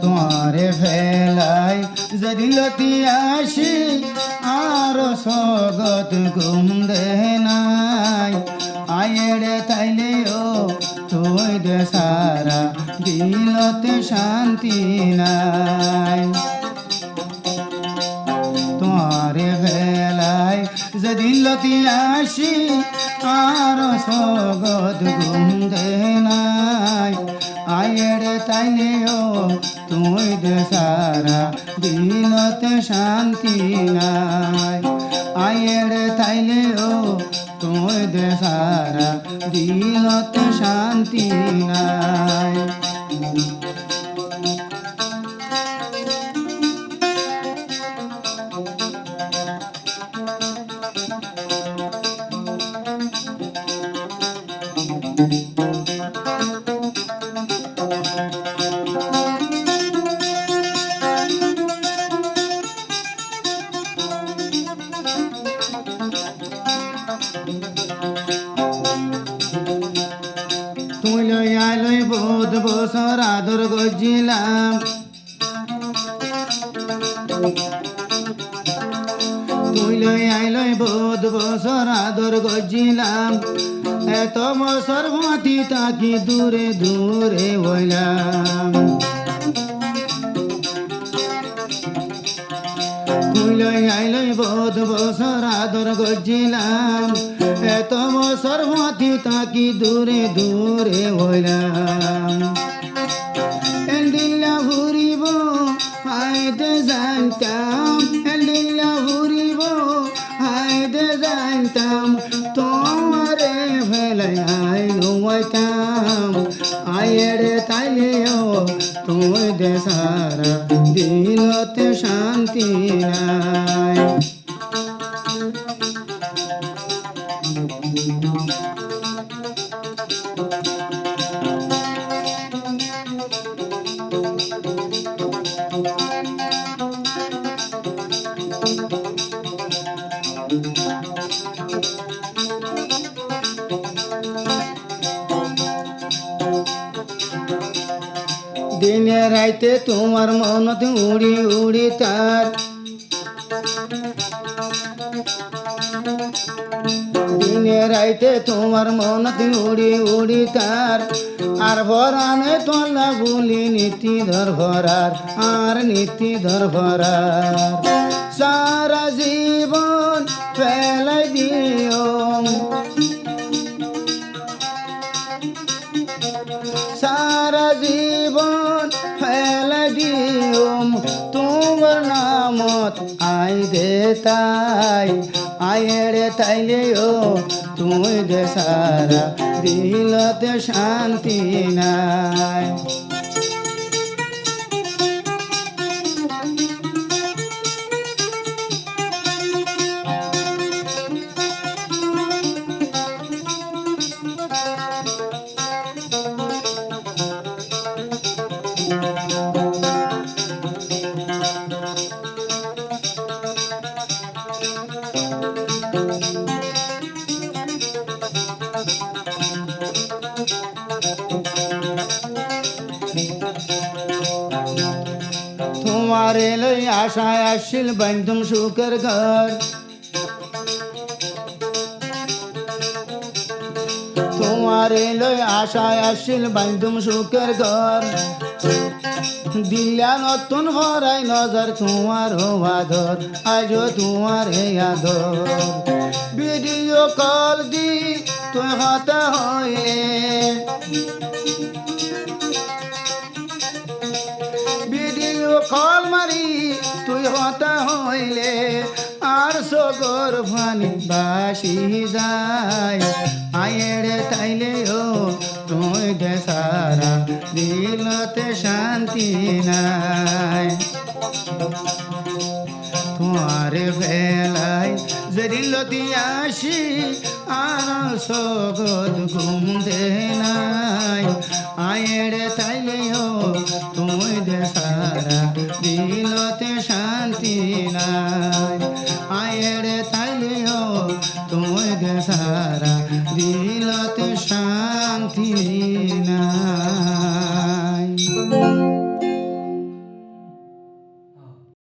তোমারে ফেলাই যদি লতি আসি আর স্বগত ঘুম দে নাই আয়েরে তাইলে ও তুই দে সারা দিলতে শান্তি নাই তোমারে ফেলাই যদি লতি আসি আর স্বগত ঘুম দে নাই আয়েরে তাইলে ও তুই দে সারা দিলতে শান্তি নাই আয়েরে তাইলে ও তুই দে সারা দিলতে শান্তি নাই তুই লই আইলই বহুত বছর আদর গজিলাম তুই লই আইলই বহুত বছর আদর গজিলাম এত বছর মাটি তাকি দূরে দূরে হইলাম তুই লই আইলই বহুত বছর আদর গজিলাম এত বছর মাটি তাকি দূরে দূরে হইলাম এন্ডিল্লা ঘুরিব হাইতে জানতাম এন্ডিল্লা ঘুরিব হাইতে জানতাম তোমারে ফেলাই আই ঘুমাইতাম আয়েরে তাইলেও তুই দে সারা দিলতে শান্তি নাই দিনে রাইতে তোমার মনত উড়ি উড়ি তার দিনে রাইতে তোমার মনত উড়ি উড়ি তার আর ভরানে তোলা বলি নীতি ধর ভরার আর নীতি ধর ভরার সারা জীবন ফেলাই দিও সারা জীবন ফেলে দিও তোমার নামত আই দে তাই আয়েরে তাইলেও তুই দে সারা দিলতে শান্তি নাই তোমারে লই আশায় আসিল বান্ধুম সুখের ঘর তোমারে লই আশায় আসিল বান্ধুম সুখের ঘর দিলা নতুন ভরাই নজর তোমার আদর আজও তোমার আদর ভিডিও কল দি তুই হতে হইলে ভিডিও কল মারি তুই হতে হইলে আর সগর ভানি বাসি যায় আয়েরে তাইলে ও তুই দে সারা দিলতে শান্তি নাই তোমার বেলায় যেদিন লতি আসি আর সগদ ঘুম দে নাই আয়ের তাইলেও তুমি দে সারা দিলতে শান্তি নাই আয়ের তাইলেও তুমি দে সারা দিলতে শান্তি